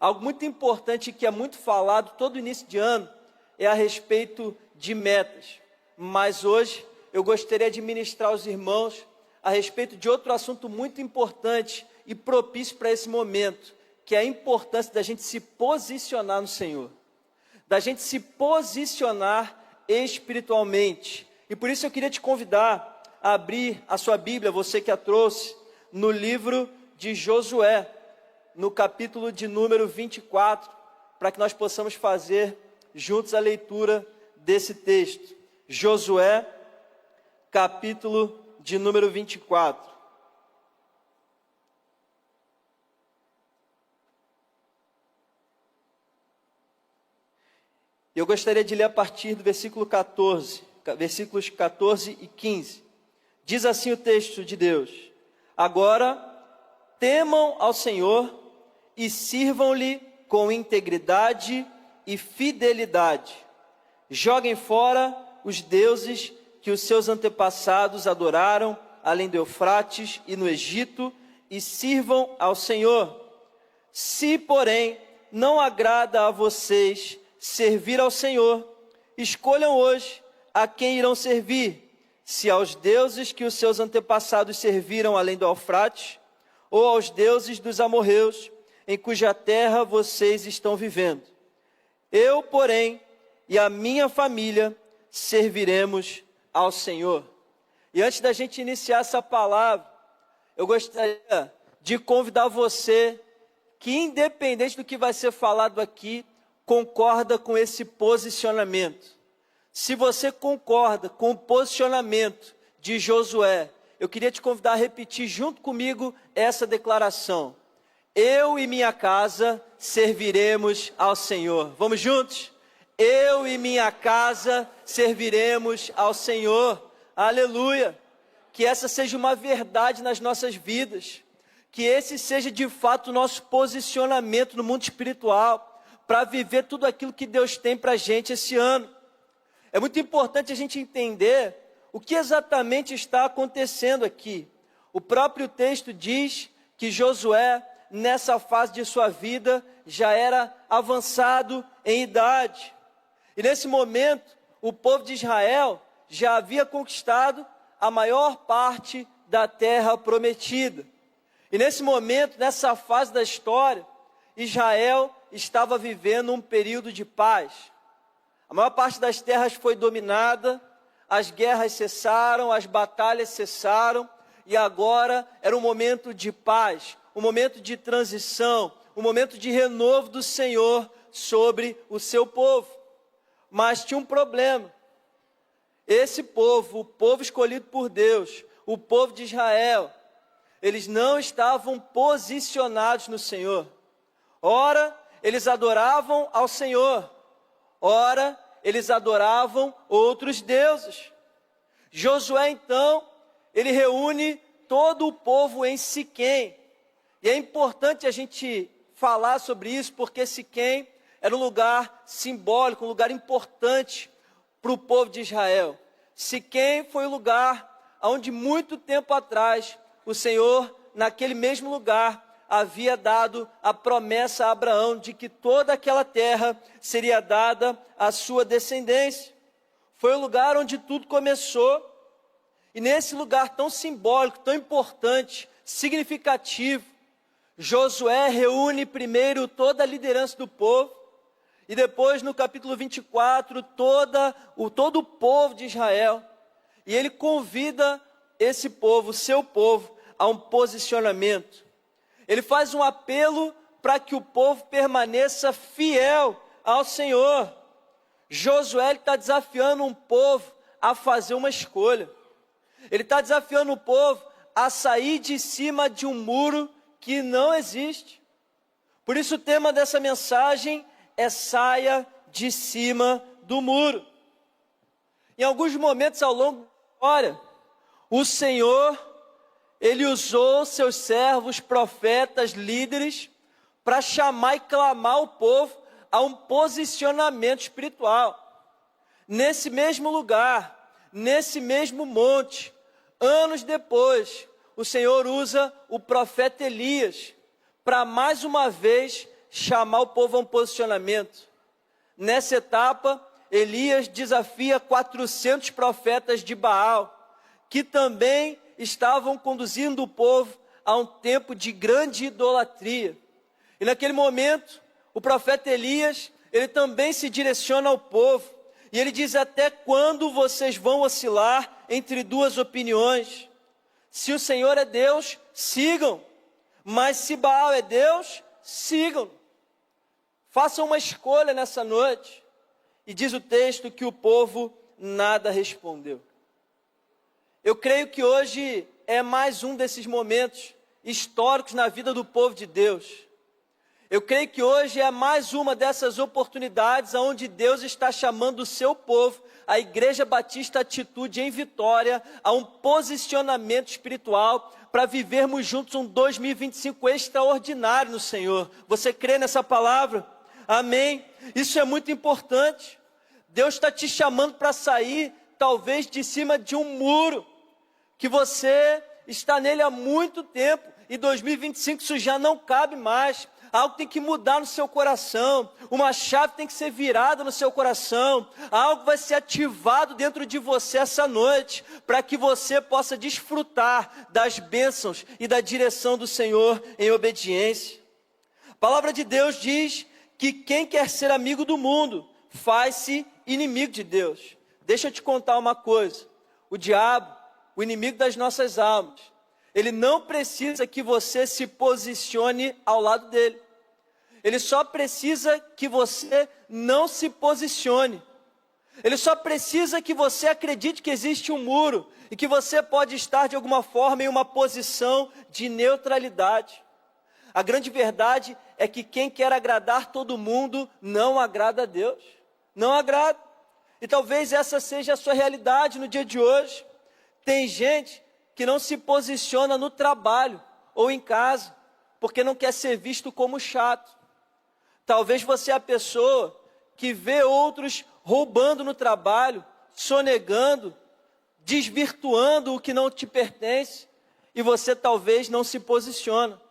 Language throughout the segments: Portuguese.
Algo muito importante que é muito falado todo início de ano é a respeito de metas. Mas hoje eu gostaria de ministrar aos irmãos a respeito de outro assunto muito importante e propício para esse momento, que é a importância da gente se posicionar no Senhor, da gente se posicionar espiritualmente. E por isso eu queria te convidar a abrir a sua Bíblia, você que a trouxe, no livro de Josué, no capítulo de número 24, para que nós possamos fazer juntos a leitura desse texto. Josué, capítulo de número 24. Eu gostaria de ler a partir do versículo 14, versículos 14 e 15. Diz assim o texto de Deus: Agora temam ao Senhor e sirvam-lhe com integridade e fidelidade. Joguem fora os deuses que os seus antepassados adoraram, além do Eufrates e no Egito, e sirvam ao Senhor. Se, porém, não agrada a vocês servir ao Senhor, escolham hoje a quem irão servir, se aos deuses que os seus antepassados serviram além do Eufrates, ou aos deuses dos amorreus, em cuja terra vocês estão vivendo. Eu, porém, e a minha família serviremos ao Senhor. E antes da gente iniciar essa palavra, eu gostaria de convidar você que, independente do que vai ser falado aqui, concorda com esse posicionamento. Se você concorda com o posicionamento de Josué, eu queria te convidar a repetir junto comigo essa declaração: eu e minha casa serviremos ao Senhor. Vamos juntos? Eu e minha casa serviremos ao Senhor. Aleluia! Que essa seja uma verdade nas nossas vidas. Que esse seja de fato o nosso posicionamento no mundo espiritual, para viver tudo aquilo que Deus tem para a gente esse ano. É muito importante a gente entender o que exatamente está acontecendo aqui. O próprio texto diz que Josué, nessa fase de sua vida, já era avançado em idade. E nesse momento, o povo de Israel já havia conquistado a maior parte da terra prometida. E nesse momento, nessa fase da história, Israel estava vivendo um período de paz. A maior parte das terras foi dominada, as guerras cessaram, as batalhas cessaram, e agora era um momento de paz, um momento de transição, um momento de renovo do Senhor sobre o seu povo. Mas tinha um problema. Esse povo, o povo escolhido por Deus, o povo de Israel, eles não estavam posicionados no Senhor. Ora, eles adoravam ao Senhor, ora, eles adoravam outros deuses. Josué, então, ele reúne todo o povo em Siquém. E é importante a gente falar sobre isso, porque Siquém era um lugar simbólico, um lugar importante para o povo de Israel. Siquém foi o lugar onde muito tempo atrás o Senhor, naquele mesmo lugar, havia dado a promessa a Abraão de que toda aquela terra seria dada à sua descendência. Foi o lugar onde tudo começou. E nesse lugar tão simbólico, tão importante, significativo, Josué reúne primeiro toda a liderança do povo, e depois no capítulo 24, todo o povo de Israel, e ele convida esse povo, seu povo, a um posicionamento. Ele faz um apelo para que o povo permaneça fiel ao Senhor. Josué está desafiando um povo a fazer uma escolha. Ele está desafiando o povo a sair de cima de um muro que não existe. Por isso o tema dessa mensagem é: saia de cima do muro. Em alguns momentos ao longo da história, o Senhor, ele usou seus servos, profetas, líderes, para chamar e clamar o povo a um posicionamento espiritual. Nesse mesmo lugar, nesse mesmo monte, anos depois, o Senhor usa o profeta Elias para mais uma vez chamar o povo a um posicionamento. Nessa etapa, Elias desafia 400 profetas de Baal, que também estavam conduzindo o povo a um tempo de grande idolatria. E naquele momento, o profeta Elias, ele também se direciona ao povo, e ele diz: até quando vocês vão oscilar entre duas opiniões? Se o Senhor é Deus, sigam, mas se Baal é Deus, sigam. Façam uma escolha nessa noite. E diz o texto que o povo nada respondeu. Eu creio que hoje é mais um desses momentos históricos na vida do povo de Deus. Eu creio que hoje é mais uma dessas oportunidades onde Deus está chamando o seu povo, a Igreja Batista Atitude em Vitória, a um posicionamento espiritual para vivermos juntos um 2025 extraordinário no Senhor. Você crê nessa palavra? Amém? Isso é muito importante. Deus está te chamando para sair, talvez, de cima de um muro, que você está nele há muito tempo, e 2025 isso já não cabe mais. Algo tem que mudar no seu coração, uma chave tem que ser virada no seu coração, algo vai ser ativado dentro de você essa noite, para que você possa desfrutar das bênçãos e da direção do Senhor em obediência. A palavra de Deus diz que quem quer ser amigo do mundo, faz-se inimigo de Deus. Deixa eu te contar uma coisa, o diabo, o inimigo das nossas almas, ele não precisa que você se posicione ao lado dele. Ele só precisa que você não se posicione. Ele só precisa que você acredite que existe um muro e que você pode estar de alguma forma em uma posição de neutralidade. A grande verdade é que quem quer agradar todo mundo não agrada a Deus. Não agrada. E talvez essa seja a sua realidade no dia de hoje. Tem gente que não se posiciona no trabalho ou em casa, porque não quer ser visto como chato. Talvez você é a pessoa que vê outros roubando no trabalho, sonegando, desvirtuando o que não te pertence, e você talvez não se posiciona.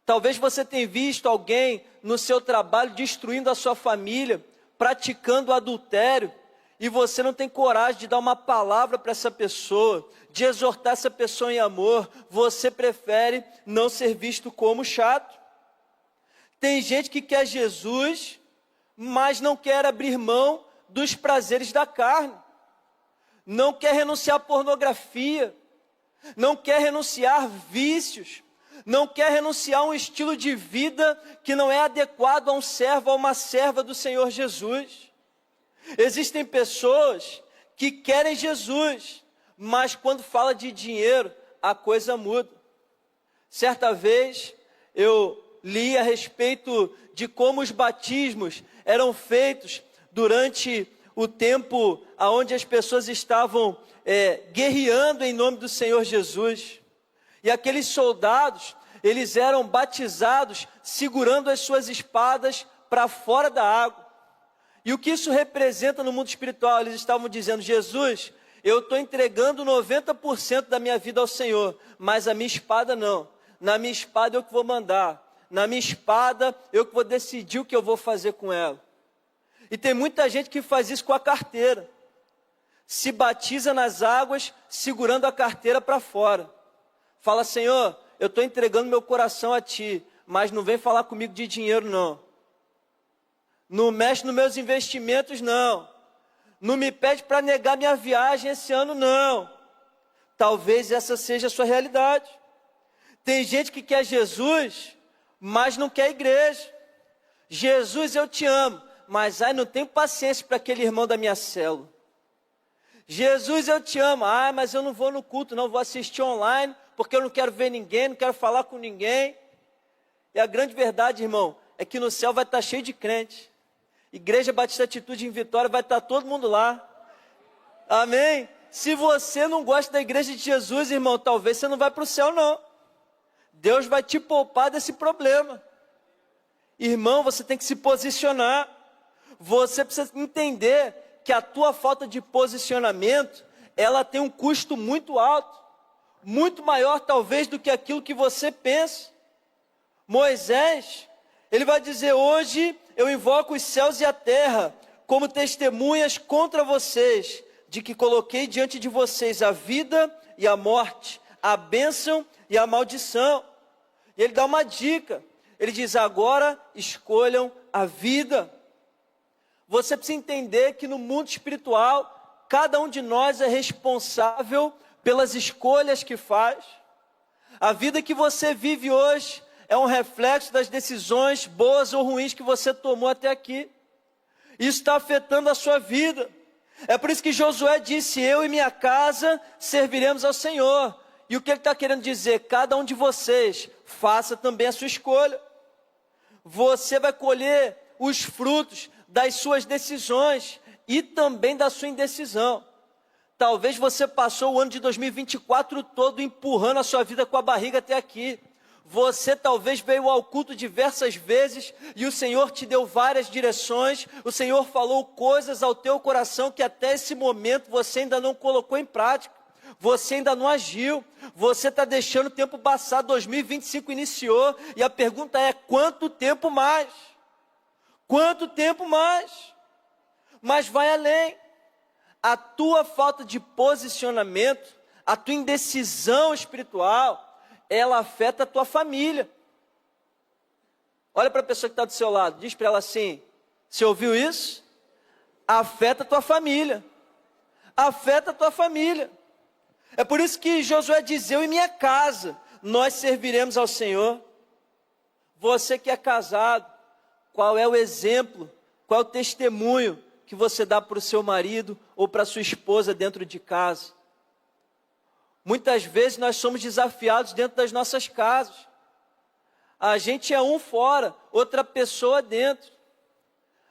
Talvez você tenha visto alguém no seu trabalho destruindo a sua família, praticando adultério, e você não tem coragem de dar uma palavra para essa pessoa, de exortar essa pessoa em amor. Você prefere não ser visto como chato. Tem gente que quer Jesus, mas não quer abrir mão dos prazeres da carne. Não quer renunciar à pornografia, não quer renunciar a vícios, não quer renunciar a um estilo de vida que não é adequado a um servo, a uma serva do Senhor Jesus. Existem pessoas que querem Jesus, mas quando fala de dinheiro, a coisa muda. Certa vez, eu li a respeito de como os batismos eram feitos durante o tempo onde as pessoas estavam guerreando em nome do Senhor Jesus. E aqueles soldados, eles eram batizados segurando as suas espadas para fora da água. E o que isso representa no mundo espiritual? Eles estavam dizendo: Jesus, eu estou entregando 90% da minha vida ao Senhor, mas a minha espada não. Na minha espada eu que vou mandar. Na minha espada eu que vou decidir o que eu vou fazer com ela. E tem muita gente que faz isso com a carteira. Se batiza nas águas, segurando a carteira para fora. Fala: Senhor, eu estou entregando meu coração a Ti, mas não vem falar comigo de dinheiro não. Não mexe nos meus investimentos não. Não me pede para negar minha viagem esse ano não. Talvez essa seja a sua realidade. Tem gente que quer Jesus, mas não quer igreja. Jesus, eu te amo, mas não tenho paciência para aquele irmão da minha célula. Jesus, eu te amo, mas eu não vou no culto, não vou assistir online, porque eu não quero ver ninguém, não quero falar com ninguém. E a grande verdade, irmão, é que no céu vai estar cheio de crente. Igreja Batista Atitude em Vitória, vai estar todo mundo lá. Amém? Se você não gosta da igreja de Jesus, irmão, talvez você não vai para o céu não. Deus vai te poupar desse problema. Irmão, você tem que se posicionar. Você precisa entender que a tua falta de posicionamento, ela tem um custo muito alto, muito maior talvez do que aquilo que você pensa. Moisés, Ele vai dizer: hoje eu invoco os céus e a terra como testemunhas contra vocês, de que coloquei diante de vocês a vida e a morte, a bênção e a maldição. E ele dá uma dica, ele diz: agora escolham a vida. Você precisa entender que no mundo espiritual, cada um de nós é responsável pelas escolhas que faz. A vida que você vive hoje é um reflexo das decisões boas ou ruins que você tomou até aqui. Isso está afetando a sua vida. É por isso que Josué disse: eu e minha casa serviremos ao Senhor. E o que ele está querendo dizer? Cada um de vocês faça também a sua escolha. Você vai colher os frutos das suas decisões e também da sua indecisão. Talvez você passou o ano de 2024 todo empurrando a sua vida com a barriga até aqui. Você talvez veio ao culto diversas vezes e o Senhor te deu várias direções, o Senhor falou coisas ao teu coração que até esse momento você ainda não colocou em prática, você ainda não agiu, você está deixando o tempo passar, 2025 iniciou e a pergunta é: quanto tempo mais? Quanto tempo mais? Mas vai além. A tua falta de posicionamento, a tua indecisão espiritual, ela afeta a tua família. Olha para a pessoa que está do seu lado, diz para ela assim: você ouviu isso? Afeta a tua família. Afeta a tua família. É por isso que Josué diz: eu e minha casa, nós serviremos ao Senhor. Você que é casado, qual é o exemplo, qual é o testemunho que você dá para o seu marido ou para a sua esposa dentro de casa? Muitas vezes nós somos desafiados dentro das nossas casas. A gente é um fora, outra pessoa dentro.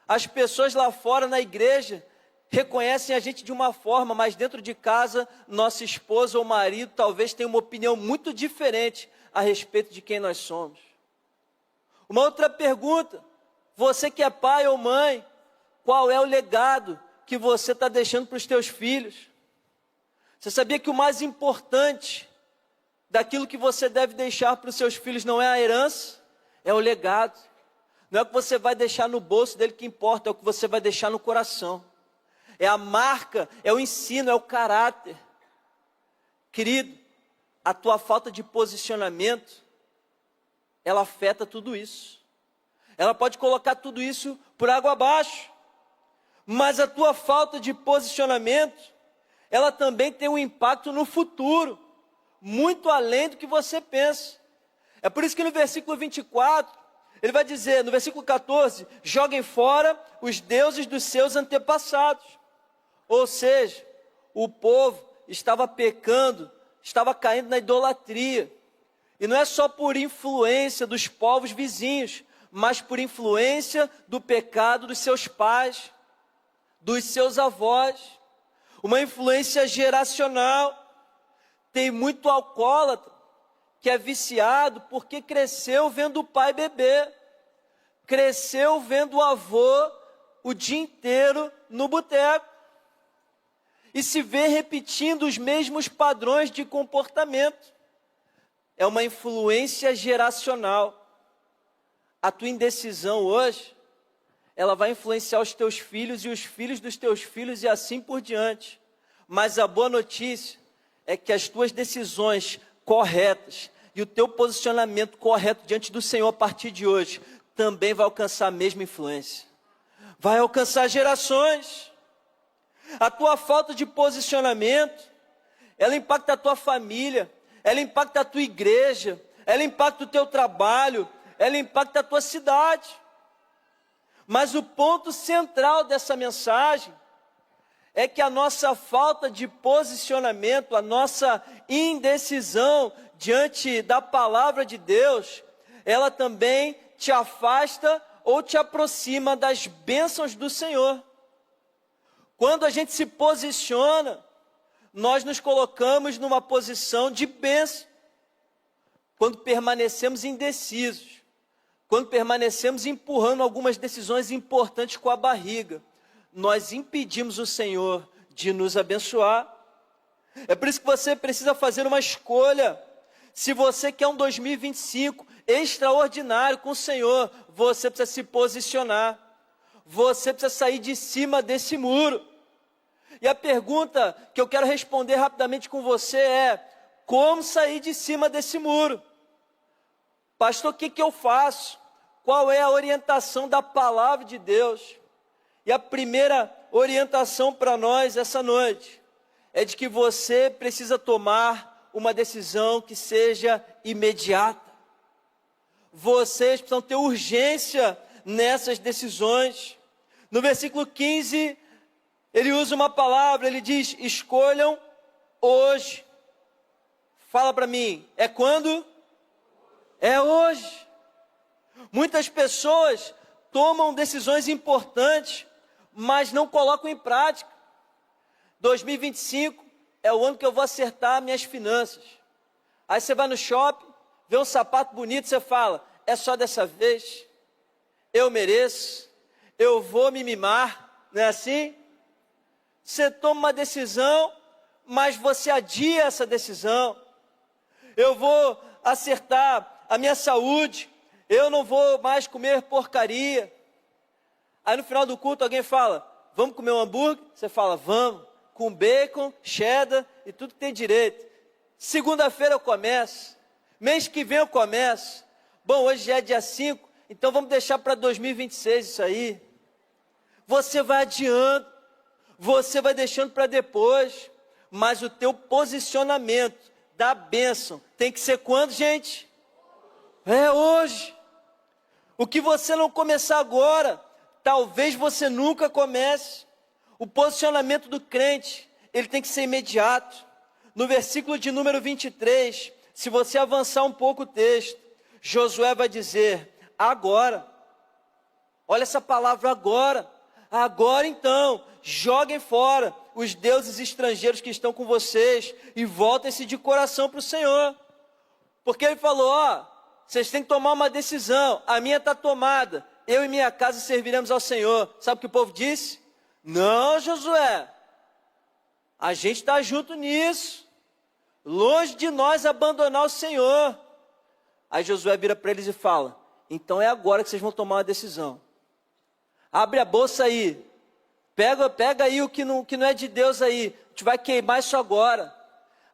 As pessoas lá fora na igreja reconhecem a gente de uma forma, mas dentro de casa, nossa esposa ou marido talvez tenha uma opinião muito diferente a respeito de quem nós somos. Uma outra pergunta: você que é pai ou mãe, qual é o legado que você está deixando para os teus filhos? Você sabia que o mais importante daquilo que você deve deixar para os seus filhos não é a herança, é o legado. Não é o que você vai deixar no bolso dele que importa, é o que você vai deixar no coração. É a marca, é o ensino, é o caráter. Querido, a tua falta de posicionamento, ela afeta tudo isso. Ela pode colocar tudo isso por água abaixo. Mas a tua falta de posicionamento, ela também tem um impacto no futuro, muito além do que você pensa. É por isso que no versículo 24, ele vai dizer, no versículo 14, joguem fora os deuses dos seus antepassados. Ou seja, o povo estava pecando, estava caindo na idolatria. E não é só por influência dos povos vizinhos, mas por influência do pecado dos seus pais, dos seus avós. Uma influência geracional. Tem muito alcoólatra que é viciado porque cresceu vendo o pai beber, cresceu vendo o avô o dia inteiro no boteco e se vê repetindo os mesmos padrões de comportamento. É uma influência geracional. A tua indecisão hoje, ela vai influenciar os teus filhos e os filhos dos teus filhos e assim por diante. Mas a boa notícia é que as tuas decisões corretas e o teu posicionamento correto diante do Senhor a partir de hoje também vai alcançar a mesma influência. Vai alcançar gerações. A tua falta de posicionamento, ela impacta a tua família, ela impacta a tua igreja, ela impacta o teu trabalho, ela impacta a tua cidade. Mas o ponto central dessa mensagem é que a nossa falta de posicionamento, a nossa indecisão diante da palavra de Deus, ela também te afasta ou te aproxima das bênçãos do Senhor. Quando a gente se posiciona, nós nos colocamos numa posição de bênção. Quando permanecemos indecisos, quando permanecemos empurrando algumas decisões importantes com a barriga, nós impedimos o Senhor de nos abençoar. É por isso que você precisa fazer uma escolha. Se você quer um 2025 extraordinário com o Senhor, você precisa se posicionar. Você precisa sair de cima desse muro. E a pergunta que eu quero responder rapidamente com você é: como sair de cima desse muro? Pastor, o que eu faço? Qual é a orientação da palavra de Deus? E a primeira orientação para nós essa noite é de que você precisa tomar uma decisão que seja imediata. Vocês precisam ter urgência nessas decisões. No versículo 15, ele usa uma palavra, ele diz: escolham hoje. Fala para mim, é quando? É hoje. Muitas pessoas tomam decisões importantes, mas não colocam em prática. 2025 é o ano que eu vou acertar minhas finanças. Aí você vai no shopping, vê um sapato bonito, você fala: é só dessa vez, eu mereço, eu vou me mimar, não é assim? Você toma uma decisão, mas você adia essa decisão. Eu vou acertar a minha saúde, eu não vou mais comer porcaria. Aí no final do culto alguém fala: vamos comer um hambúrguer? Você fala: vamos, com bacon, cheddar e tudo que tem direito. Segunda-feira eu começo, mês que vem eu começo. Bom, hoje já é dia 5, então vamos deixar para 2026 isso aí. Você vai adiando, você vai deixando para depois, mas o teu posicionamento da bênção tem que ser quando, gente? É hoje. O que você não começar agora, talvez você nunca comece. O posicionamento do crente, ele tem que ser imediato. No versículo de número 23, se você avançar um pouco o texto, Josué vai dizer: agora. Olha essa palavra, agora. Agora então, joguem fora os deuses estrangeiros que estão com vocês e voltem-se de coração para o Senhor. Porque ele falou: ó, vocês têm que tomar uma decisão, a minha está tomada, eu e minha casa serviremos ao Senhor. Sabe o que o povo disse? Não, Josué, a gente está junto nisso, longe de nós abandonar o Senhor. Aí Josué vira para eles e fala: então é agora que vocês vão tomar uma decisão. Abre a bolsa aí, pega aí o que não é de Deus aí, a gente vai queimar isso agora,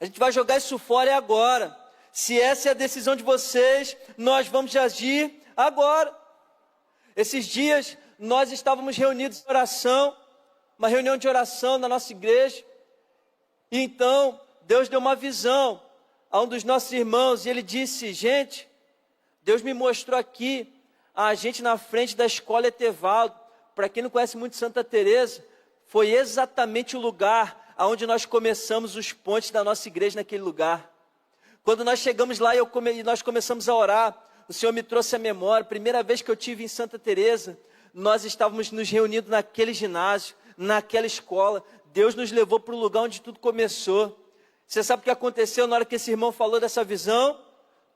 a gente vai jogar isso fora é agora. Se essa é a decisão de vocês, nós vamos agir agora. Esses dias nós estávamos reunidos em oração, uma reunião de oração na nossa igreja, e então Deus deu uma visão a um dos nossos irmãos, e ele disse: gente, Deus me mostrou aqui a gente na frente da escola Etevaldo. Para quem não conhece muito Santa Teresa, foi exatamente o lugar onde nós começamos os pontes da nossa igreja naquele lugar. Quando nós chegamos lá e nós começamos a orar, o Senhor me trouxe a memória, primeira vez que eu estive em Santa Teresa, nós estávamos nos reunindo naquele ginásio, naquela escola. Deus nos levou para o lugar onde tudo começou. Você sabe o que aconteceu na hora que esse irmão falou dessa visão?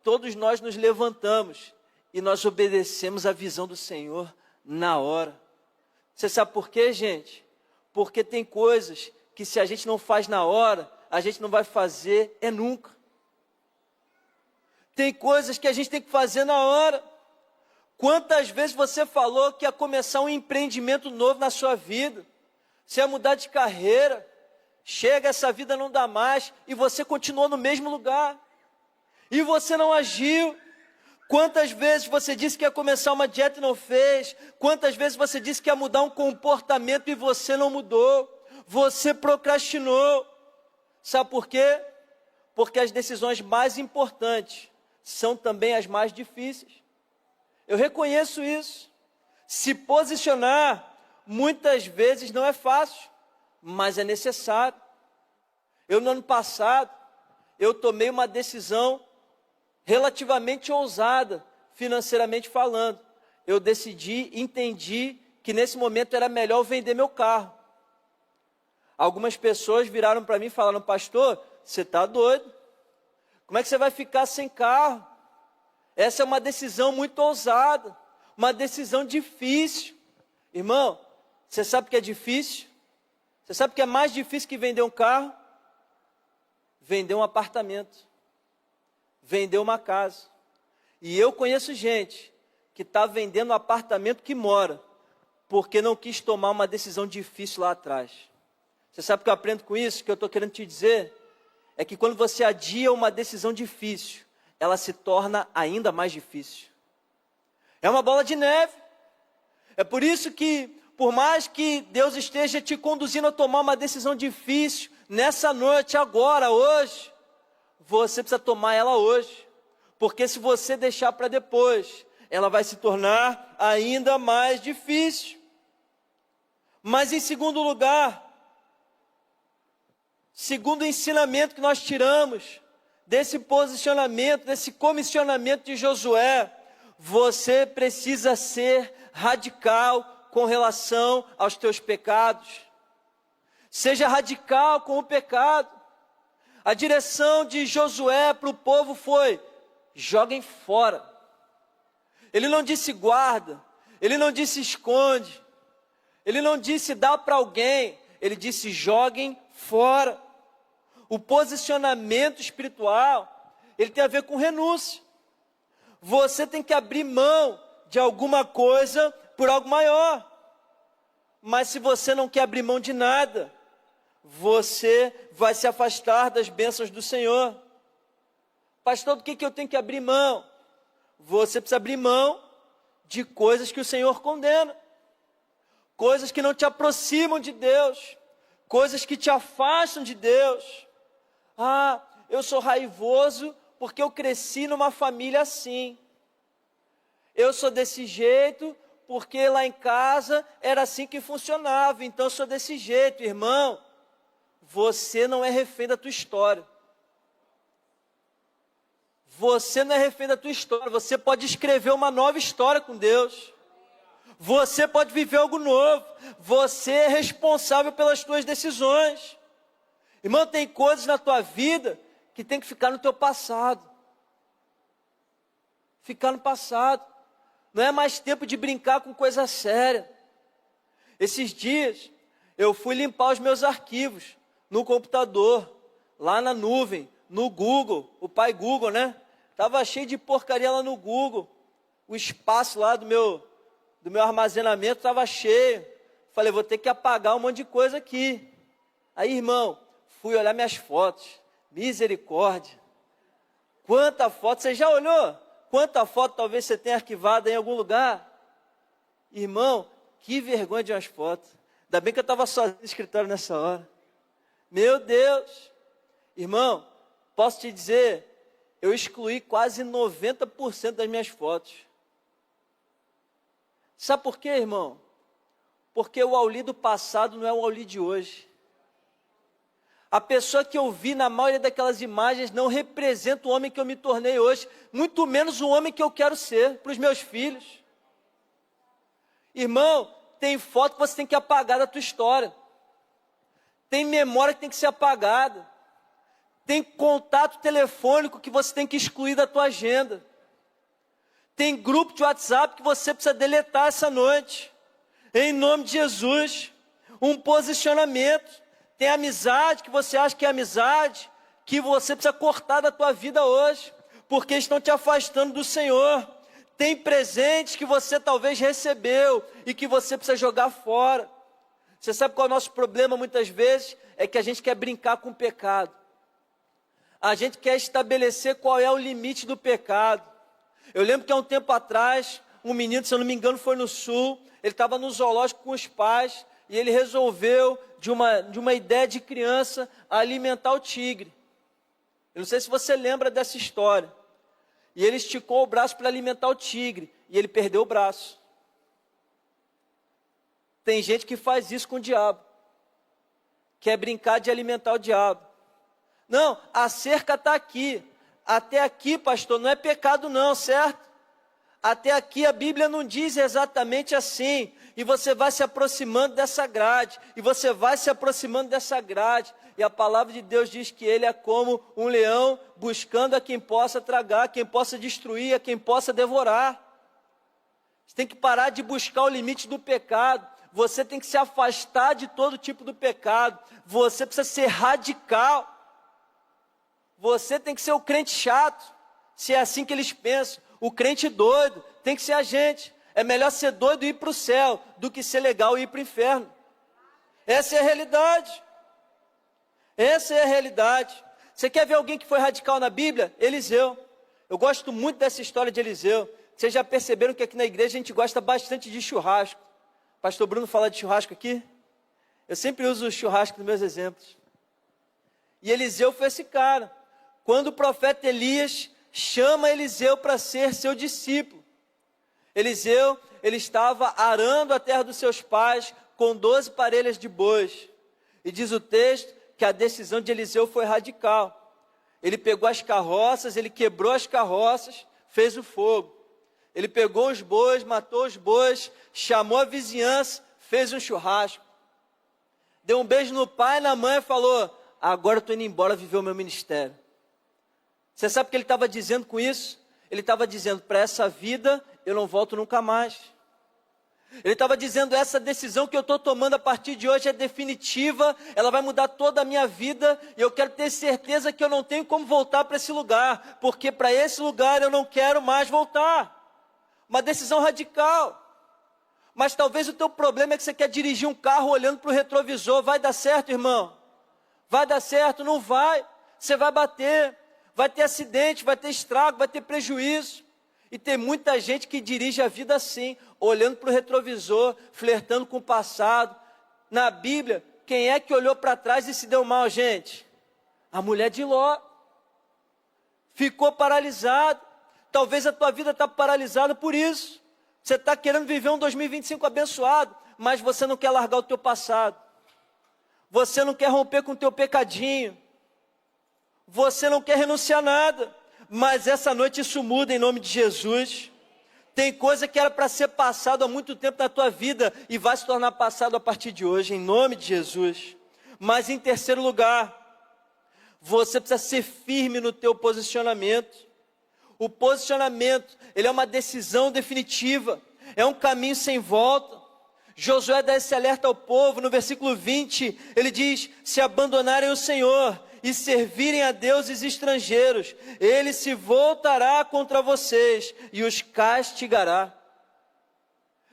Todos nós nos levantamos e nós obedecemos a visão do Senhor na hora. Você sabe por quê, gente? Porque tem coisas que se a gente não faz na hora, a gente não vai fazer nunca. Tem coisas que a gente tem que fazer na hora. Quantas vezes você falou que ia começar um empreendimento novo na sua vida? Você ia mudar de carreira, chega, essa vida não dá mais, e você continuou no mesmo lugar. E você não agiu. Quantas vezes você disse que ia começar uma dieta e não fez? Quantas vezes você disse que ia mudar um comportamento e você não mudou? Você procrastinou. Sabe por quê? Porque as decisões mais importantes são também as mais difíceis. Eu reconheço isso. Se posicionar, muitas vezes não é fácil, mas é necessário. No ano passado, eu tomei uma decisão relativamente ousada, financeiramente falando. Eu entendi que nesse momento era melhor vender meu carro. Algumas pessoas viraram para mim e falaram: pastor, você está doido? Como é que você vai ficar sem carro? Essa é uma decisão muito ousada, uma decisão difícil. Irmão, você sabe o que é difícil? Você sabe o que é mais difícil que vender um carro? Vender um apartamento. Vender uma casa. E eu conheço gente que está vendendo o apartamento que mora, porque não quis tomar uma decisão difícil lá atrás. Você sabe o que eu aprendo com isso? O que eu estou querendo te dizer é que quando você adia uma decisão difícil, ela se torna ainda mais difícil. É uma bola de neve. É por isso que, por mais que Deus esteja te conduzindo a tomar uma decisão difícil, nessa noite, agora, hoje, você precisa tomar ela hoje. Porque se você deixar para depois, ela vai se tornar ainda mais difícil. Mas em segundo lugar, segundo o ensinamento que nós tiramos desse posicionamento, desse comissionamento de Josué, você precisa ser radical com relação aos teus pecados. Seja radical com o pecado. A direção de Josué para o povo foi: joguem fora. Ele não disse guarda, ele não disse esconde, ele não disse dá para alguém, ele disse joguem fora. O posicionamento espiritual, ele tem a ver com renúncia. Você tem que abrir mão de alguma coisa por algo maior. Mas se você não quer abrir mão de nada, você vai se afastar das bênçãos do Senhor. Pastor, do que eu tenho que abrir mão? Você precisa abrir mão de coisas que o Senhor condena. Coisas que não te aproximam de Deus. Coisas que te afastam de Deus. Ah, eu sou raivoso porque eu cresci numa família assim. Eu sou desse jeito porque lá em casa era assim que funcionava. Então eu sou desse jeito, irmão. Você não é refém da tua história. Você não é refém da tua história. Você pode escrever uma nova história com Deus. Você pode viver algo novo. Você é responsável pelas tuas decisões. Irmão, tem coisas na tua vida que tem que ficar no teu passado. Ficar no passado. Não é mais tempo de brincar com coisa séria. Esses dias, eu fui limpar os meus arquivos no computador, lá na nuvem, no Google, o pai Google, né? Estava cheio de porcaria lá no Google. O espaço lá do meu armazenamento estava cheio. Falei, vou ter que apagar um monte de coisa aqui. Aí, irmão, fui olhar minhas fotos. Misericórdia. Quanta foto, você já olhou? Quanta foto talvez você tenha arquivado em algum lugar? Irmão, que vergonha de umas fotos. Ainda bem que eu estava sozinho no escritório nessa hora. Meu Deus. Irmão, posso te dizer, eu excluí quase 90% das minhas fotos. Sabe por quê, irmão? Porque o Auli do passado não é o Auli de hoje. A pessoa que eu vi na maioria daquelas imagens não representa o homem que eu me tornei hoje, muito menos o homem que eu quero ser para os meus filhos. Irmão, tem foto que você tem que apagar da tua história. Tem memória que tem que ser apagada. Tem contato telefônico que você tem que excluir da tua agenda. Tem grupo de WhatsApp que você precisa deletar essa noite. Em nome de Jesus. Um posicionamento. Tem amizade que você acha que é amizade, que você precisa cortar da tua vida hoje, porque estão te afastando do Senhor. Tem presentes que você talvez recebeu e que você precisa jogar fora. Você sabe qual é o nosso problema muitas vezes? É que a gente quer brincar com o pecado. A gente quer estabelecer qual é o limite do pecado. Eu lembro que há um tempo atrás, um menino, se eu não me engano, foi no sul, ele estava no zoológico com os pais, e ele resolveu, de uma ideia de criança, alimentar o tigre. Eu não sei se você lembra dessa história. E ele esticou o braço para alimentar o tigre, e ele perdeu o braço. Tem gente que faz isso com o diabo. Quer brincar de alimentar o diabo. Não, a cerca está aqui. Até aqui, pastor, não é pecado não, certo? Até aqui a Bíblia não diz exatamente assim. E você vai se aproximando dessa grade. E você vai se aproximando dessa grade. E a palavra de Deus diz que ele é como um leão buscando a quem possa tragar, a quem possa destruir, a quem possa devorar. Você tem que parar de buscar o limite do pecado. Você tem que se afastar de todo tipo de pecado. Você precisa ser radical. Você tem que ser o crente chato. Se é assim que eles pensam. O crente doido tem que ser a gente. É melhor ser doido e ir para o céu do que ser legal e ir para o inferno. Essa é a realidade. Essa é a realidade. Você quer ver alguém que foi radical na Bíblia? Eliseu. Eu gosto muito dessa história de Eliseu. Vocês já perceberam que aqui na igreja a gente gosta bastante de churrasco. Pastor Bruno fala de churrasco aqui. Eu sempre uso o churrasco nos meus exemplos. E Eliseu foi esse cara. Quando o profeta Elias chama Eliseu para ser seu discípulo. Eliseu, ele estava arando a terra dos seus pais com 12 parelhas de bois. E diz o texto que a decisão de Eliseu foi radical. Ele pegou as carroças, ele quebrou as carroças, fez o fogo. Ele pegou os bois, matou os bois, chamou a vizinhança, fez um churrasco. Deu um beijo no pai e na mãe e falou: agora eu estou indo embora viver o meu ministério. Você sabe o que ele estava dizendo com isso? Ele estava dizendo: para essa vida eu não volto nunca mais. Ele estava dizendo: essa decisão que eu estou tomando a partir de hoje é definitiva, ela vai mudar toda a minha vida, e eu quero ter certeza que eu não tenho como voltar para esse lugar, porque para esse lugar eu não quero mais voltar. Uma decisão radical. Mas talvez o teu problema é que você quer dirigir um carro olhando para o retrovisor. Vai dar certo, irmão? Vai dar certo? Não vai. Você vai bater, vai ter acidente, vai ter estrago, vai ter prejuízo. E tem muita gente que dirige a vida assim, olhando para o retrovisor, flertando com o passado. Na Bíblia, quem é que olhou para trás e se deu mal, gente? A mulher de Ló. Ficou paralisado. Talvez a tua vida está paralisada por isso. Você está querendo viver um 2025 abençoado, mas você não quer largar o teu passado. Você não quer romper com o teu pecadinho. Você não quer renunciar a nada. Mas essa noite isso muda em nome de Jesus. Tem coisa que era para ser passado há muito tempo na tua vida e vai se tornar passado a partir de hoje, em nome de Jesus. Mas em terceiro lugar, você precisa ser firme no teu posicionamento. O posicionamento, ele é uma decisão definitiva, é um caminho sem volta. Josué dá esse alerta ao povo, no versículo 20, ele diz: se abandonarem o Senhor e servirem a deuses estrangeiros, ele se voltará contra vocês e os castigará.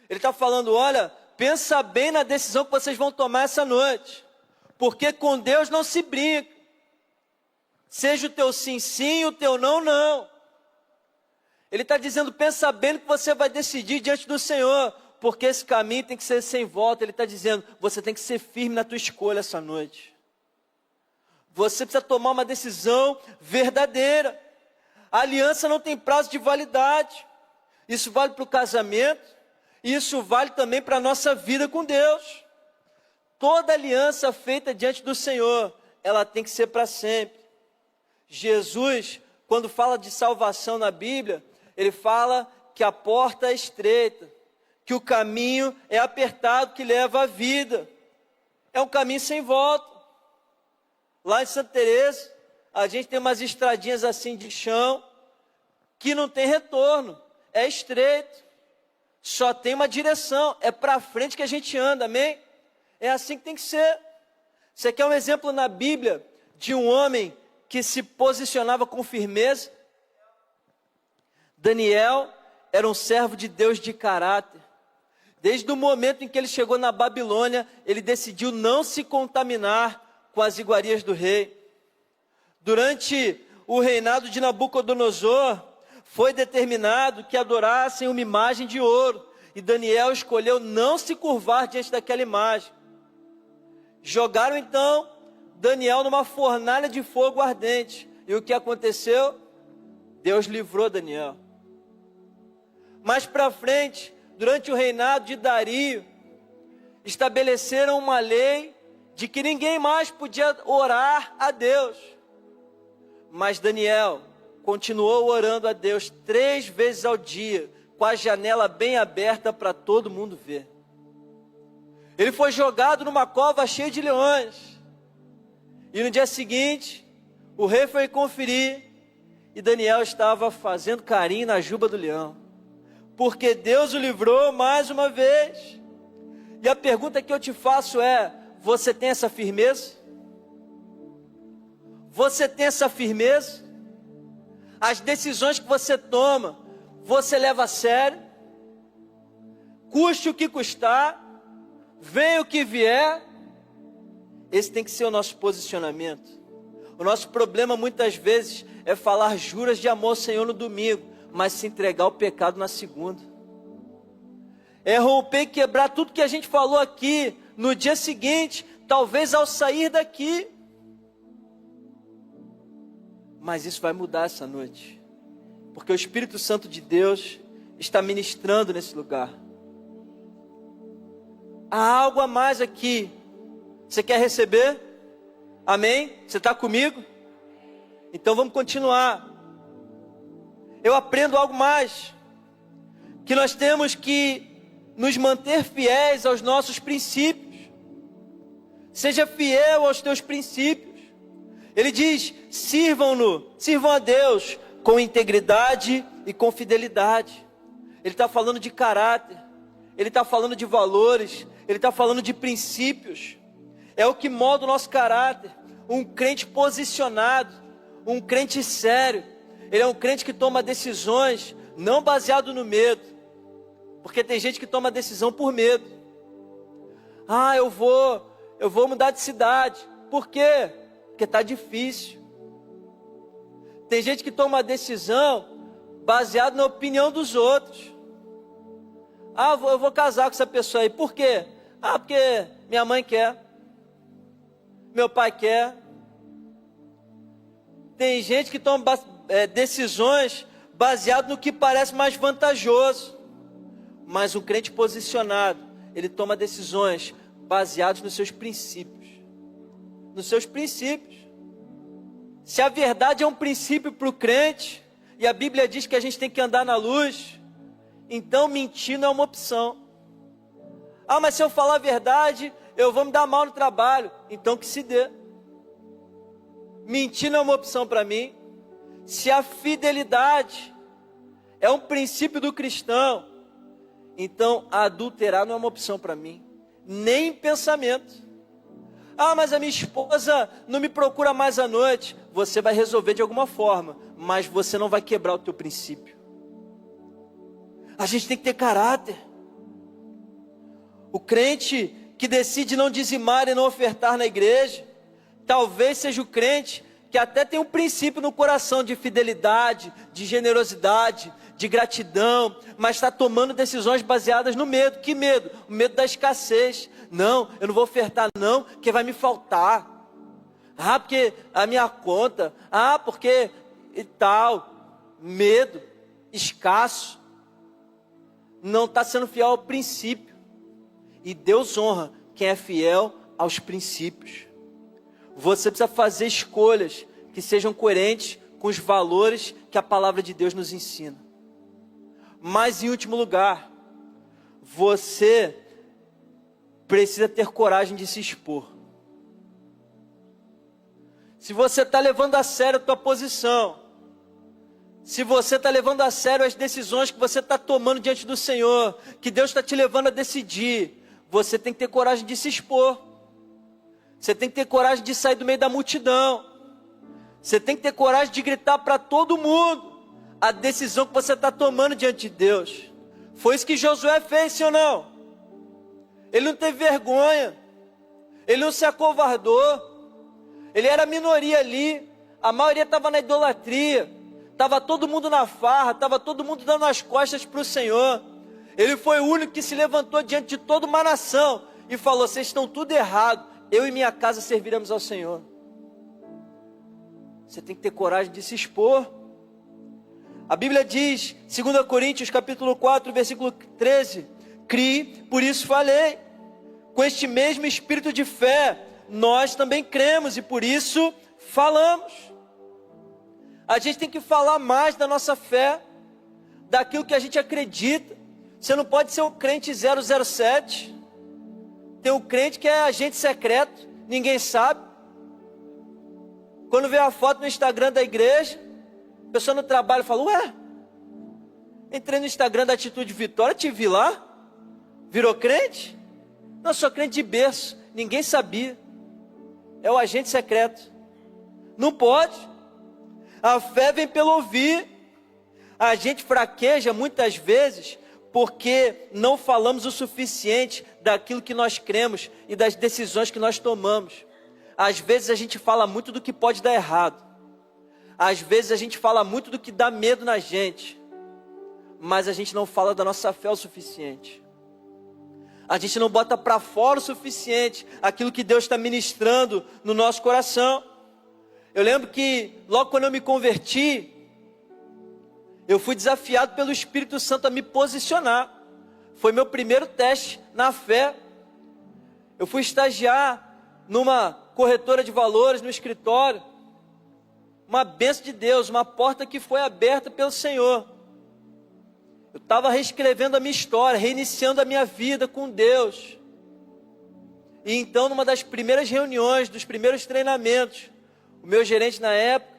Ele está falando: olha, pensa bem na decisão que vocês vão tomar essa noite, porque com Deus não se brinca. Seja o teu sim, sim, o teu não, não. Ele está dizendo: pensa bem no que você vai decidir diante do Senhor, porque esse caminho tem que ser sem volta. Ele está dizendo: você tem que ser firme na tua escolha essa noite. Você precisa tomar uma decisão verdadeira. A aliança não tem prazo de validade. Isso vale para o casamento, e isso vale também para a nossa vida com Deus. Toda aliança feita diante do Senhor, ela tem que ser para sempre. Jesus, quando fala de salvação na Bíblia, ele fala que a porta é estreita, que o caminho é apertado, que leva à vida. É um caminho sem volta. Lá em Santa Teresa, a gente tem umas estradinhas assim de chão, que não tem retorno, é estreito, só tem uma direção, é para frente que a gente anda, amém? É assim que tem que ser. Você quer um exemplo na Bíblia de um homem que se posicionava com firmeza? Daniel era um servo de Deus de caráter. Desde o momento em que ele chegou na Babilônia, ele decidiu não se contaminar com as iguarias do rei. Durante o reinado de Nabucodonosor, foi determinado que adorassem uma imagem de ouro, e Daniel escolheu não se curvar diante daquela imagem. Jogaram então Daniel numa fornalha de fogo ardente, e o que aconteceu? Deus livrou Daniel. Mais para frente, durante o reinado de Dario, estabeleceram uma lei de que ninguém mais podia orar a Deus. Mas Daniel continuou orando a Deus 3 vezes ao dia, com a janela bem aberta para todo mundo ver. Ele foi jogado numa cova cheia de leões. E no dia seguinte, o rei foi conferir, e Daniel estava fazendo carinho na juba do leão, porque Deus o livrou mais uma vez. E a pergunta que eu te faço é: você tem essa firmeza? Você tem essa firmeza? As decisões que você toma, você leva a sério, custe o que custar, venha o que vier. Esse tem que ser o nosso posicionamento. O nosso problema muitas vezes é falar juras de amor ao Senhor no domingo, mas se entregar ao pecado na segunda. É romper e quebrar tudo que a gente falou aqui no dia seguinte, talvez ao sair daqui. Mas isso vai mudar essa noite, porque o Espírito Santo de Deus está ministrando nesse lugar. Há algo a mais aqui. Você quer receber? Amém? Você está comigo? Então vamos continuar. Eu aprendo algo mais, que nós temos que nos manter fiéis aos nossos princípios. Seja fiel aos teus princípios. Ele diz, sirvam a Deus com integridade e com fidelidade. Ele está falando de caráter, ele está falando de valores, ele está falando de princípios. É o que molda o nosso caráter. Um crente posicionado, um crente sério. Ele é um crente que toma decisões não baseado no medo. Porque tem gente que toma decisão por medo. Ah, eu vou mudar de cidade. Por quê? Porque está difícil. Tem gente que toma decisão baseado na opinião dos outros. Ah, eu vou casar com essa pessoa aí. Por quê? Ah, porque minha mãe quer. Meu pai quer. Tem gente que toma decisões baseado no que parece mais vantajoso. Mas um crente posicionado, ele toma decisões baseadas nos seus princípios. Nos seus princípios. Se a verdade é um princípio para o crente, e a Bíblia diz que a gente tem que andar na luz, então mentir não é uma opção. Ah, mas se eu falar a verdade, eu vou me dar mal no trabalho. Então que se dê. Mentir não é uma opção para mim. Se a fidelidade é um princípio do cristão, então adulterar não é uma opção para mim. Nem em pensamento. Ah, mas a minha esposa não me procura mais à noite. Você vai resolver de alguma forma, mas você não vai quebrar o teu princípio. A gente tem que ter caráter. O crente que decide não dizimar e não ofertar na igreja, talvez seja o crente que até tem um princípio no coração de fidelidade, de generosidade, de gratidão, mas está tomando decisões baseadas no medo. Que medo? O medo da escassez. Não, eu não vou ofertar não, porque vai me faltar. Ah, porque a minha conta. Ah, porque e tal. Medo, escasso. Não está sendo fiel ao princípio. E Deus honra quem é fiel aos princípios. Você precisa fazer escolhas que sejam coerentes com os valores que a palavra de Deus nos ensina. Mas em último lugar, você precisa ter coragem de se expor. Se você está levando a sério a tua posição, se você está levando a sério as decisões que você está tomando diante do Senhor, que Deus está te levando a decidir, você tem que ter coragem de se expor. Você tem que ter coragem de sair do meio da multidão. Você tem que ter coragem de gritar para todo mundo a decisão que você está tomando diante de Deus. Foi isso que Josué fez, sim ou não? Ele não teve vergonha. Ele não se acovardou. Ele era a minoria ali. A maioria estava na idolatria. Estava todo mundo na farra. Estava todo mundo dando as costas para o Senhor. Ele foi o único que se levantou diante de toda uma nação e falou: vocês estão tudo errado. Eu e minha casa serviremos ao Senhor. Você tem que ter coragem de se expor. A Bíblia diz, 2 Coríntios capítulo 4, versículo 13: criei, por isso falei. Com este mesmo espírito de fé, nós também cremos e por isso falamos. A gente tem que falar mais da nossa fé, daquilo que a gente acredita. Você não pode ser um crente 007. Tem um crente que é agente secreto, ninguém sabe. Quando vê a foto no Instagram da igreja, a pessoa no trabalho fala: ué, entrei no Instagram da Atitude Vitória, te vi lá, virou crente? Não, sou crente de berço, ninguém sabia. É o agente secreto. Não pode. A fé vem pelo ouvir. A gente fraqueja muitas vezes porque não falamos o suficiente daquilo que nós cremos e das decisões que nós tomamos. Às vezes a gente fala muito do que pode dar errado. Às vezes a gente fala muito do que dá medo na gente. Mas a gente não fala da nossa fé o suficiente. A gente não bota para fora o suficiente aquilo que Deus está ministrando no nosso coração. Eu lembro que logo quando eu me converti, eu fui desafiado pelo Espírito Santo a me posicionar. Foi meu primeiro teste na fé. Eu fui estagiar numa corretora de valores, no escritório. Uma bênção de Deus, uma porta que foi aberta pelo Senhor. Eu estava reescrevendo a minha história, reiniciando a minha vida com Deus. E então, numa das primeiras reuniões, dos primeiros treinamentos, o meu gerente na época,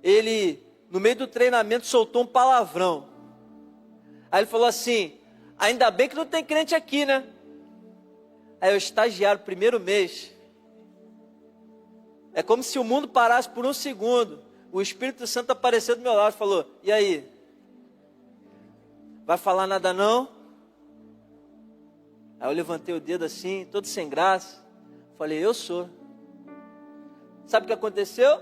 ele, no meio do treinamento, soltou um palavrão. Aí ele falou assim: ainda bem que não tem crente aqui, né? Aí eu, estagiário, primeiro mês. É como se o mundo parasse por um segundo. O Espírito Santo apareceu do meu lado e falou: e aí? Vai falar nada não? Aí eu levantei o dedo assim, todo sem graça. Falei: eu sou. Sabe o que aconteceu?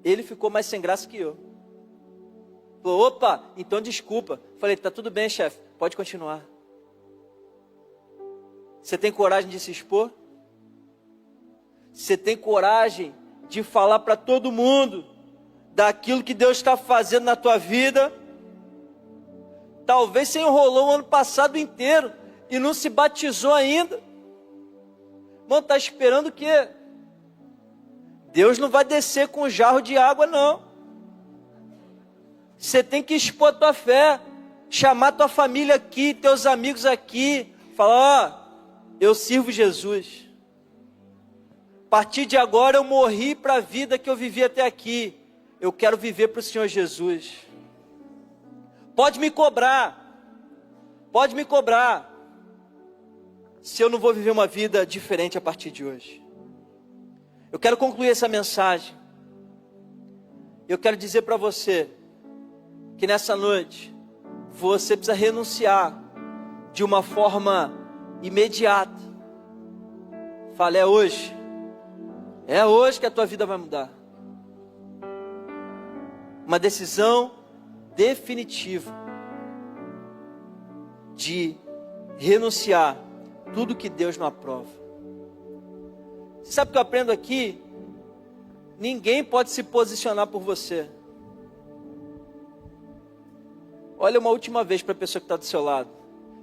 Ele ficou mais sem graça que eu. Falou: opa, então desculpa. Falei: tá tudo bem, chefe, pode continuar. Você tem coragem de se expor? Você tem coragem de falar para todo mundo daquilo que Deus está fazendo na tua vida? Talvez você enrolou o ano passado inteiro e não se batizou ainda. Irmão, está esperando o quê? Deus não vai descer com um jarro de água, não. Você tem que expor a tua fé, chamar tua família aqui, teus amigos aqui, falar: ó, eu sirvo Jesus. A partir de agora eu morri para a vida que eu vivi até aqui. Eu quero viver para o Senhor Jesus. Pode me cobrar. Pode me cobrar. Se eu não vou viver uma vida diferente a partir de hoje. Eu quero concluir essa mensagem. Eu quero dizer para você que nessa noite você precisa renunciar de uma forma imediata. Fala: é hoje. É hoje que a tua vida vai mudar. Uma decisão definitiva de renunciar tudo que Deus não aprova. Você sabe o que eu aprendo aqui? Ninguém pode se posicionar por você. Olha uma última vez para a pessoa que está do seu lado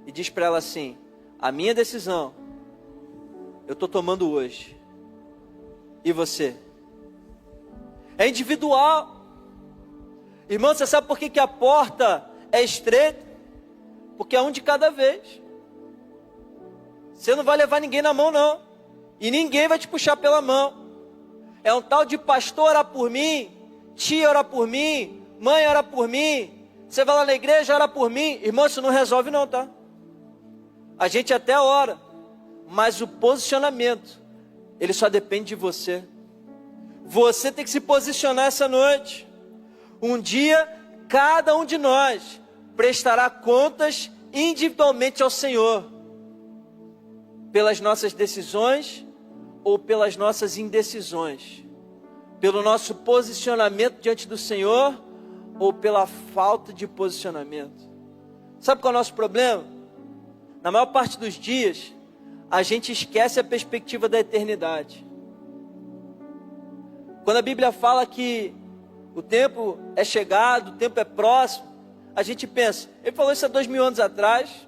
e diz para ela assim: a minha decisão eu estou tomando hoje. E você? É individual. Irmão, você sabe por que a porta é estreita? Porque é um de cada vez. Você não vai levar ninguém na mão, não. E ninguém vai te puxar pela mão. É um tal de pastor orar por mim, tia orar por mim, mãe orar por mim. Você vai lá na igreja orar por mim. Irmão, isso não resolve não, tá? A gente até ora, mas o posicionamento, ele só depende de você. Você tem que se posicionar essa noite. Um dia, cada um de nós prestará contas individualmente ao Senhor, pelas nossas decisões ou pelas nossas indecisões, pelo nosso posicionamento diante do Senhor ou pela falta de posicionamento. Sabe qual é o nosso problema? Na maior parte dos dias, a gente esquece a perspectiva da eternidade. Quando a Bíblia fala que o tempo é chegado, o tempo é próximo, a gente pensa: ele falou isso há 2000 anos atrás,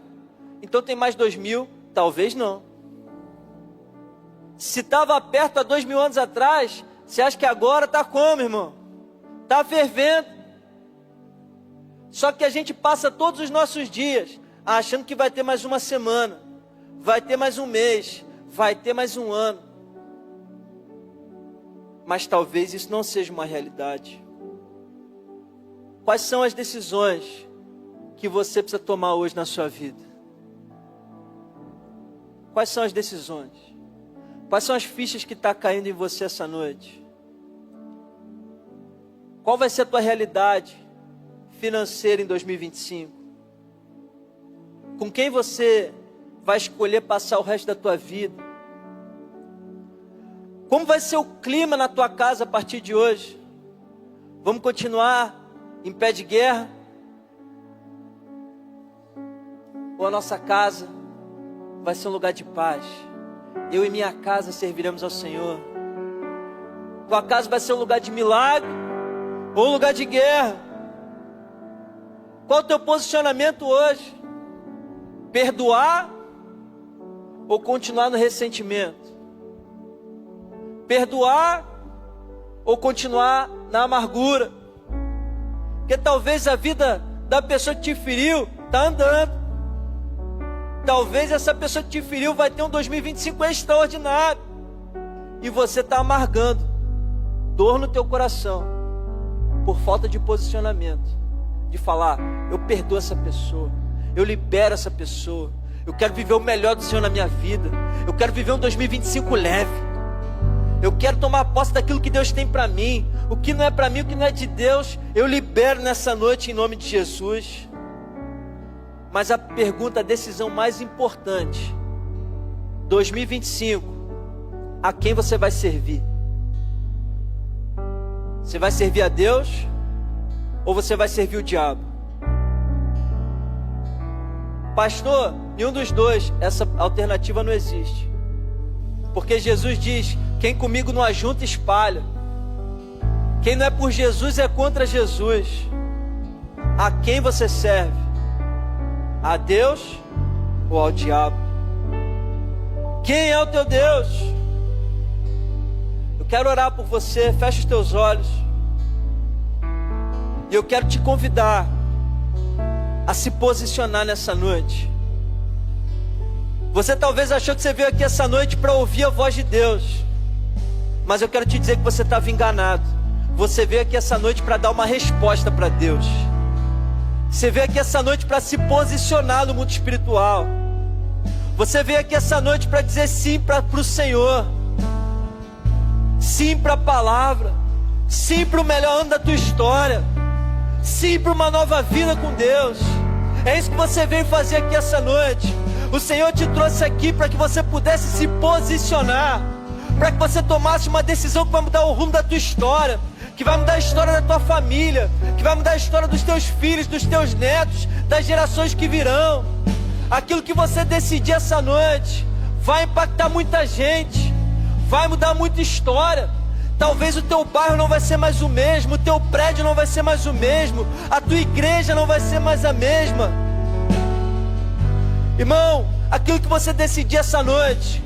então tem mais 2000? Talvez não. Se estava perto há 2000 anos atrás, você acha que agora está como, irmão? Está fervendo. Só que a gente passa todos os nossos dias achando que vai ter mais uma semana, vai ter mais um mês, vai ter mais um ano. Mas talvez isso não seja uma realidade. Quais são as decisões que você precisa tomar hoje na sua vida? Quais são as decisões? Quais são as fichas que estão caindo em você essa noite? Qual vai ser a tua realidade financeira em 2025? Com quem você vai escolher passar o resto da tua vida? Como vai ser o clima na tua casa a partir de hoje? Vamos continuar em pé de guerra? Ou a nossa casa vai ser um lugar de paz? Eu e minha casa serviremos ao Senhor. Tua casa vai ser um lugar de milagre ou um lugar de guerra? Qual o teu posicionamento hoje? Perdoar ou continuar no ressentimento? Perdoar ou continuar na amargura? Porque talvez a vida da pessoa que te feriu está andando. Talvez essa pessoa que te feriu vai ter um 2025 extraordinário. E você está amargando dor no teu coração por falta de posicionamento. De falar, eu perdoo essa pessoa, eu libero essa pessoa, eu quero viver o melhor do Senhor na minha vida, eu quero viver um 2025 leve, eu quero tomar posse daquilo que Deus tem para mim. O que não é para mim, o que não é de Deus, eu libero nessa noite em nome de Jesus. Mas a pergunta, a decisão mais importante, 2025, a quem você vai servir? Você vai servir a Deus ou você vai servir o diabo? Pastor, nenhum dos dois, essa alternativa não existe. Porque Jesus diz, quem comigo não ajunta, espalha. Quem não é por Jesus é contra Jesus. A quem você serve? A Deus ou ao diabo? Quem é o teu Deus? Eu quero orar por você, fecha os teus olhos. E eu quero te convidar a se posicionar nessa noite. Você talvez achou que você veio aqui essa noite para ouvir a voz de Deus, mas eu quero te dizer que você estava enganado. Você veio aqui essa noite para dar uma resposta para Deus. Você veio aqui essa noite para se posicionar no mundo espiritual. Você veio aqui essa noite para dizer sim para o Senhor, sim para a palavra, sim para o melhor ano da tua história, sim para uma nova vida com Deus. É isso que você veio fazer aqui essa noite. O Senhor te trouxe aqui para que você pudesse se posicionar, para que você tomasse uma decisão que vai mudar o rumo da tua história, que vai mudar a história da tua família, que vai mudar a história dos teus filhos, dos teus netos, das gerações que virão. Aquilo que você decidir essa noite vai impactar muita gente, vai mudar muita história. Talvez o teu bairro não vai ser mais o mesmo, o teu prédio não vai ser mais o mesmo, a tua igreja não vai ser mais a mesma. Irmão, aquilo que você decidir essa noite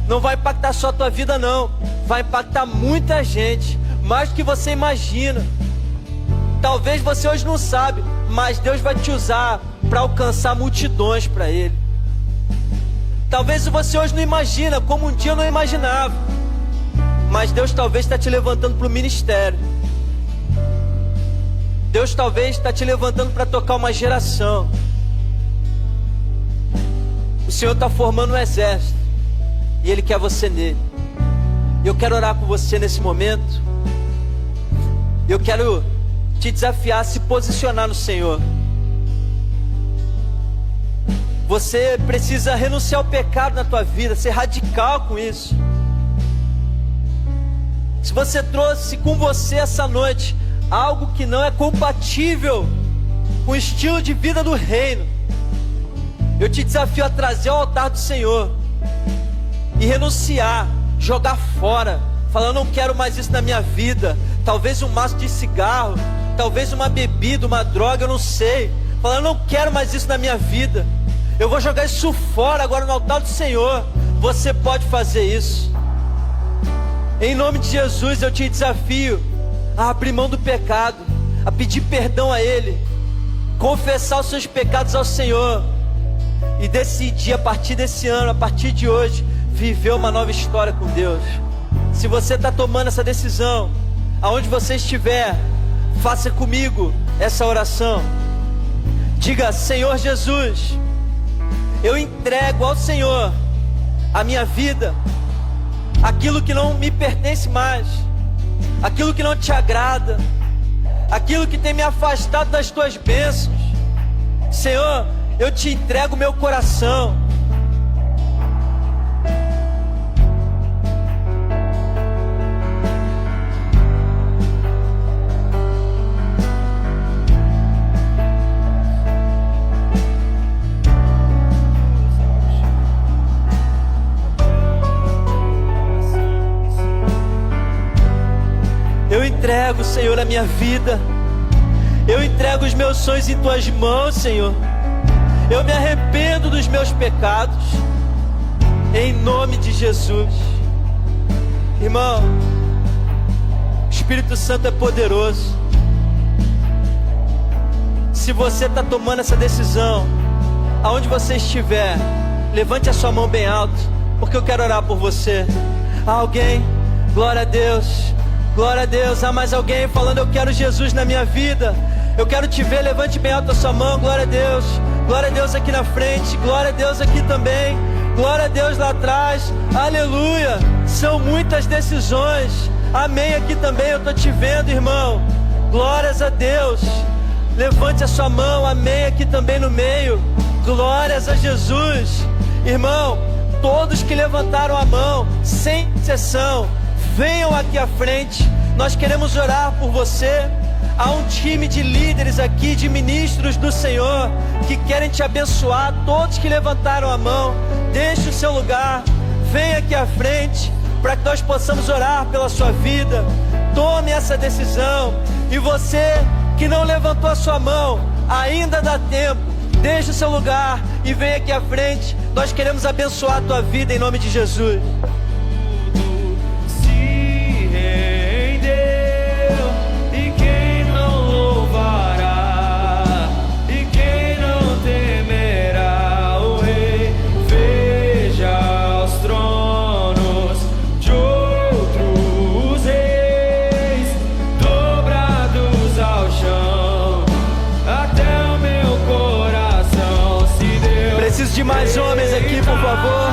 não vai impactar só a tua vida não, vai impactar muita gente, mais do que você imagina. Talvez você hoje não sabe, mas Deus vai te usar para alcançar multidões para Ele. Talvez você hoje não imagina, como um dia eu não imaginava, mas Deus talvez está te levantando para o ministério. Deus talvez está te levantando para tocar uma geração. O Senhor está formando um exército e Ele quer você nele. Eu quero orar com você nesse momento. Eu quero te desafiar a se posicionar no Senhor. Você precisa renunciar ao pecado na tua vida, ser radical com isso. Se você trouxe com você essa noite algo que não é compatível com o estilo de vida do reino, eu te desafio a trazer ao altar do Senhor e renunciar, jogar fora, falando, não quero mais isso na minha vida. Talvez um maço de cigarro, talvez uma bebida, uma droga, eu não sei. Falando, não quero mais isso na minha vida. Eu vou jogar isso fora agora no altar do Senhor. Você pode fazer isso. Em nome de Jesus eu te desafio a abrir mão do pecado, a pedir perdão a Ele, confessar os seus pecados ao Senhor e decidir a partir desse ano, a partir de hoje, viver uma nova história com Deus. Se você está tomando essa decisão, aonde você estiver, faça comigo essa oração. Diga, Senhor Jesus, eu entrego ao Senhor a minha vida, aquilo que não me pertence mais, aquilo que não te agrada, aquilo que tem me afastado das tuas bênçãos. Senhor, eu te entrego meu coração. Eu entrego, Senhor, a minha vida. Eu entrego os meus sonhos em tuas mãos, Senhor. Eu me arrependo dos meus pecados, em nome de Jesus. Irmão, o Espírito Santo é poderoso. Se você está tomando essa decisão, aonde você estiver, levante a sua mão bem alto, porque eu quero orar por você. Há alguém? Glória a Deus. Glória a Deus. Há mais alguém falando: eu quero Jesus na minha vida, eu quero te ver? Levante bem alto a sua mão. Glória a Deus. Glória a Deus aqui na frente. Glória a Deus aqui também. Glória a Deus lá atrás. Aleluia. São muitas decisões. Amém aqui também. Eu estou te vendo, irmão. Glórias a Deus. Levante a sua mão. Amém aqui também no meio. Glórias a Jesus. Irmão, todos que levantaram a mão, sem exceção, venham aqui à frente. Nós queremos orar por você. Há um time de líderes aqui, de ministros do Senhor, que querem te abençoar. Todos que levantaram a mão, deixe o seu lugar, venha aqui à frente, para que nós possamos orar pela sua vida. Tome essa decisão. E você que não levantou a sua mão, ainda dá tempo. Deixe o seu lugar e venha aqui à frente. Nós queremos abençoar a tua vida em nome de Jesus. De mais homens aqui, por favor.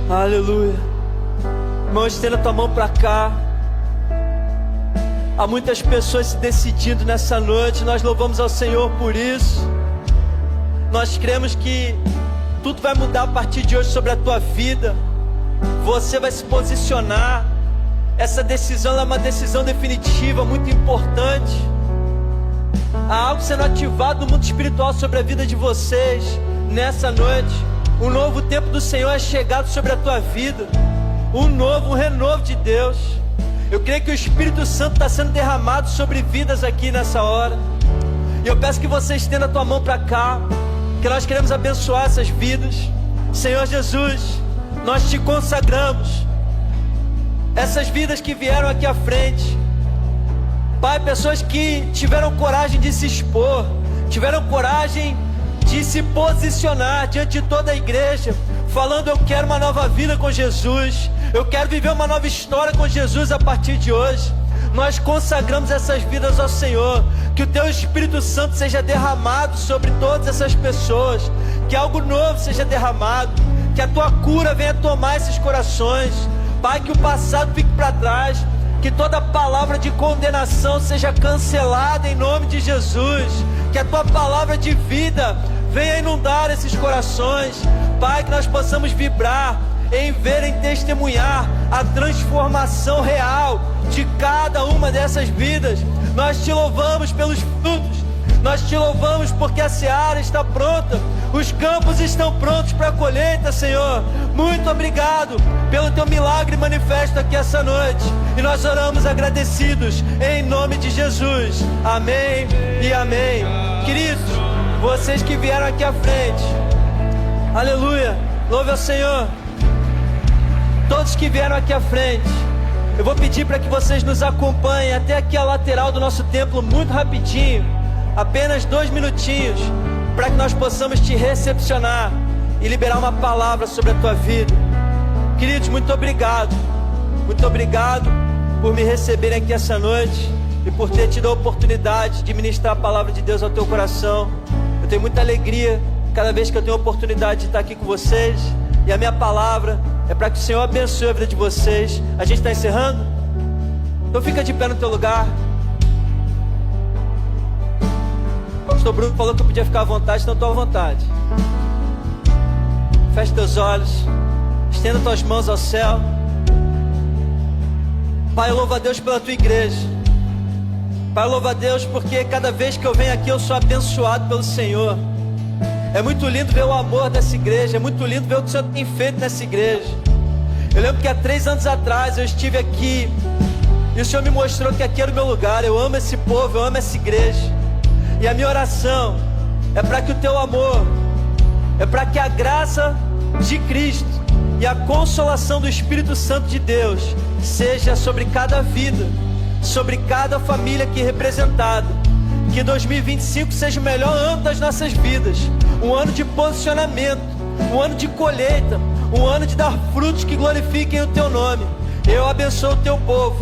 Aleluia. Irmão, estenda tua mão para cá. Há muitas pessoas se decidindo nessa noite. Nós louvamos ao Senhor por isso. Nós cremos que tudo vai mudar a partir de hoje sobre a tua vida. Você vai se posicionar. Essa decisão é uma decisão definitiva, muito importante. Há algo sendo ativado no mundo espiritual sobre a vida de vocês nessa noite. Um novo tempo do Senhor é chegado sobre a tua vida. Um renovo de Deus. Eu creio que o Espírito Santo está sendo derramado sobre vidas aqui nessa hora. E eu peço que você estenda a tua mão para cá, que nós queremos abençoar essas vidas. Senhor Jesus, nós te consagramos essas vidas que vieram aqui à frente. Pai, pessoas que tiveram coragem de se expor, tiveram coragem de se posicionar diante de toda a igreja, falando: eu quero uma nova vida com Jesus, eu quero viver uma nova história com Jesus a partir de hoje. Nós consagramos essas vidas ao Senhor, que o Teu Espírito Santo seja derramado sobre todas essas pessoas, que algo novo seja derramado, que a Tua cura venha tomar esses corações, Pai, que o passado fique para trás, que toda palavra de condenação seja cancelada em nome de Jesus, que a Tua palavra de vida venha inundar esses corações, Pai, que nós possamos vibrar em ver, em testemunhar a transformação real de cada uma dessas vidas. Nós Te louvamos pelos frutos, nós Te louvamos porque a seara está pronta, os campos estão prontos para a colheita, Senhor. Muito obrigado pelo Teu milagre manifesto aqui essa noite, e nós oramos agradecidos em nome de Jesus, amém e amém. Queridos, vocês que vieram aqui à frente, aleluia, louve ao Senhor. Todos que vieram aqui à frente, eu vou pedir para que vocês nos acompanhem até aqui a lateral do nosso templo, muito rapidinho, apenas 2 minutinhos, para que nós possamos te recepcionar e liberar uma palavra sobre a tua vida. Queridos, muito obrigado por me receberem aqui essa noite e por ter tido a oportunidade de ministrar a palavra de Deus ao teu coração. Eu tenho muita alegria cada vez que eu tenho a oportunidade de estar aqui com vocês, e a minha palavra é para que o Senhor abençoe a vida de vocês. A gente está encerrando? Então fica de pé no teu lugar. O pastor Bruno falou que eu podia ficar à vontade, então estou à vontade. Feche teus olhos, estenda tuas mãos ao céu. Pai, eu louvo a Deus pela tua igreja. Pai, eu louvo a Deus porque cada vez que eu venho aqui eu sou abençoado pelo Senhor. É muito lindo ver o amor dessa igreja, é muito lindo ver o que o Senhor tem feito nessa igreja. Eu lembro que há 3 anos atrás eu estive aqui e o Senhor me mostrou que aqui era o meu lugar. Eu amo esse povo, eu amo essa igreja. E a minha oração é para que o teu amor, é para que a graça de Cristo e a consolação do Espírito Santo de Deus seja sobre cada vida, sobre cada família aqui representada. Que 2025 seja o melhor ano das nossas vidas, um ano de posicionamento, um ano de colheita, um ano de dar frutos que glorifiquem o teu nome. Eu abençoo o teu povo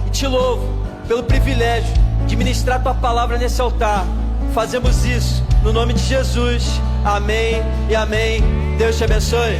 e te louvo pelo privilégio de ministrar tua palavra nesse altar. Fazemos isso no nome de Jesus, amém e amém. Deus te abençoe.